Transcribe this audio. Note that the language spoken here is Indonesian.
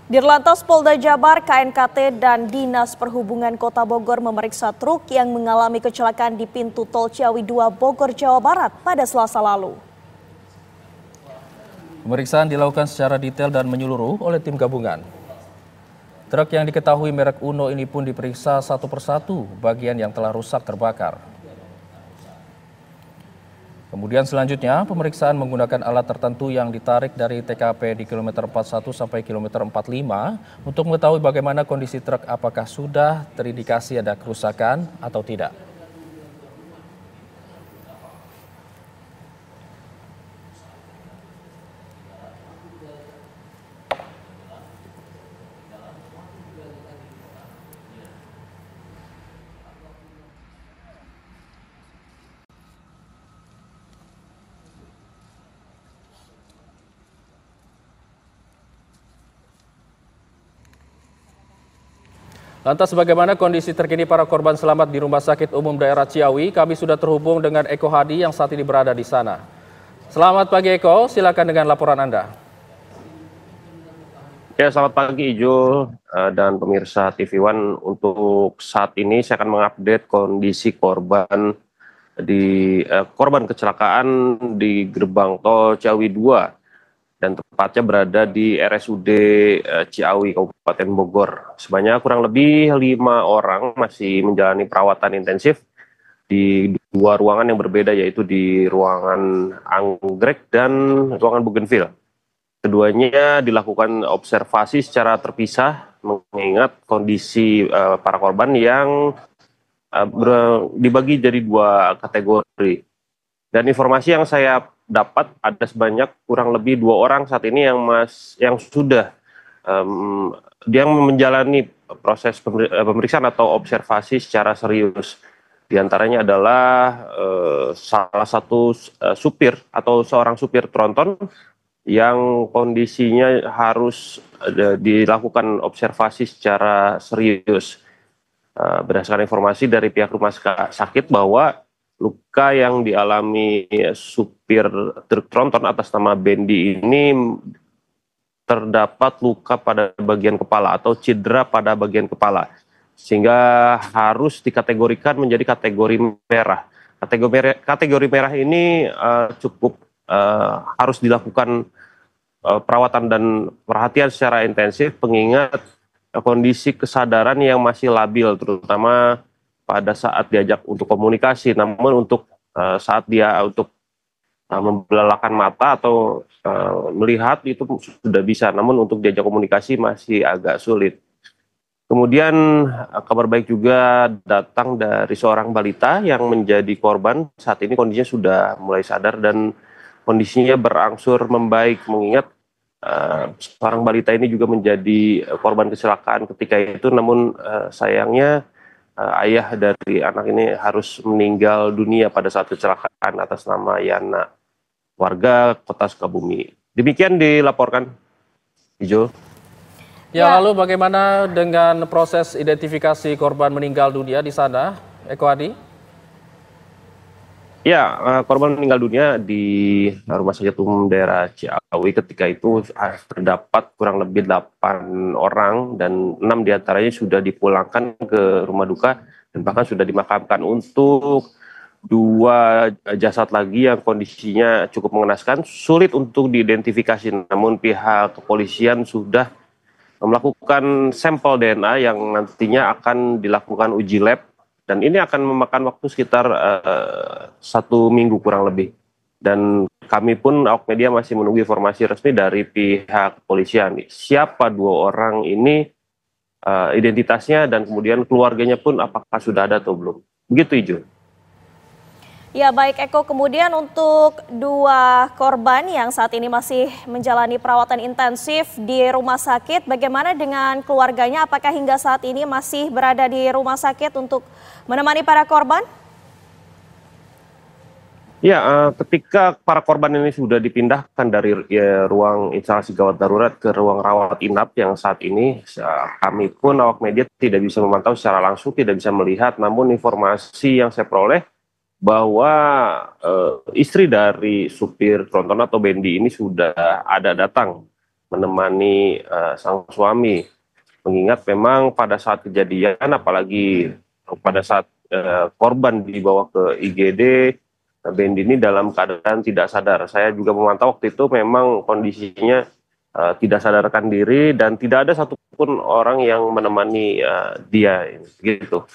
Dirlantas Polda Jabar, KNKT, dan Dinas Perhubungan Kota Bogor memeriksa truk yang mengalami kecelakaan di pintu tol Ciawi 2 Bogor, Jawa Barat pada Selasa lalu. Pemeriksaan dilakukan secara detail dan menyeluruh oleh tim gabungan. Truk yang diketahui merek Uno ini pun diperiksa satu persatu bagian yang telah rusak terbakar. Kemudian selanjutnya pemeriksaan menggunakan alat tertentu yang ditarik dari TKP di kilometer 41 sampai kilometer 45 untuk mengetahui bagaimana kondisi truk, apakah sudah terindikasi ada kerusakan atau tidak. Lantas bagaimana kondisi terkini para korban selamat di Rumah Sakit Umum Daerah Ciawi? Kami sudah terhubung dengan Eko Hadi yang saat ini berada di sana. Selamat pagi Eko, silakan dengan laporan Anda. Ya, selamat pagi Ijul dan pemirsa TV One. Untuk saat ini saya akan mengupdate kondisi korban kecelakaan di gerbang tol Ciawi 2. Dan tepatnya berada di RSUD Ciawi, Kabupaten Bogor. Sebanyak kurang lebih 5 orang masih menjalani perawatan intensif di 2 ruangan yang berbeda, yaitu di ruangan anggrek dan ruangan bougainville. Keduanya dilakukan observasi secara terpisah mengingat kondisi para korban yang dibagi jadi 2 kategori. Dan informasi yang saya dapat ada sebanyak kurang lebih 2 orang saat ini yang sudah yang menjalani proses pemeriksaan atau observasi secara serius. Di antaranya adalah salah satu supir atau seorang supir tronton yang kondisinya harus dilakukan observasi secara serius. Berdasarkan informasi dari pihak rumah sakit bahwa luka yang dialami supir truk tronton atas nama Bendi ini terdapat luka pada bagian kepala atau cedera pada bagian kepala, sehingga harus dikategorikan menjadi kategori merah. Kategori merah ini cukup harus dilakukan perawatan dan perhatian secara intensif mengingat kondisi kesadaran yang masih labil, terutama pada saat diajak untuk komunikasi. Namun untuk saat dia untuk membelalakan mata atau melihat itu sudah bisa, namun untuk diajak komunikasi masih agak sulit. Kemudian kabar baik juga datang dari seorang balita yang menjadi korban. Saat ini kondisinya sudah mulai sadar dan kondisinya berangsur membaik, mengingat seorang balita ini juga menjadi korban kecelakaan ketika itu, namun sayangnya ayah dari anak ini harus meninggal dunia pada saat kecelakaan atas nama Yana, warga Kota Sukabumi. Demikian dilaporkan, Ijo. Ya, lalu bagaimana dengan proses identifikasi korban meninggal dunia di sana, Eko Hadi? Ya, korban meninggal dunia di Rumah Sakit Umum Daerah Ciawi ketika itu terdapat kurang lebih 8 orang dan 6 diantaranya sudah dipulangkan ke rumah duka dan bahkan sudah dimakamkan. Untuk 2 jasad lagi yang kondisinya cukup mengenaskan, sulit untuk diidentifikasi, namun pihak kepolisian sudah melakukan sampel DNA yang nantinya akan dilakukan uji lab. Dan ini akan memakan waktu sekitar 1 minggu kurang lebih. Dan kami pun awak media masih menunggu informasi resmi dari pihak kepolisian. Siapa 2 orang ini, identitasnya, dan kemudian keluarganya pun apakah sudah ada atau belum. Begitu, Ijo. Ya baik Eko, kemudian untuk 2 korban yang saat ini masih menjalani perawatan intensif di rumah sakit, bagaimana dengan keluarganya? Apakah hingga saat ini masih berada di rumah sakit untuk menemani para korban? Ya, ketika para korban ini sudah dipindahkan dari ruang instalasi gawat darurat ke ruang rawat inap yang saat ini kami pun awak media tidak bisa memantau secara langsung, tidak bisa melihat, namun informasi yang saya peroleh bahwa istri dari supir tronton atau Bendi ini sudah ada datang menemani sang suami. Mengingat memang pada saat kejadian, apalagi pada saat korban dibawa ke IGD, Bendi ini dalam keadaan tidak sadar. Saya juga memantau waktu itu memang kondisinya tidak sadarkan diri dan tidak ada satupun orang yang menemani dia, gitu.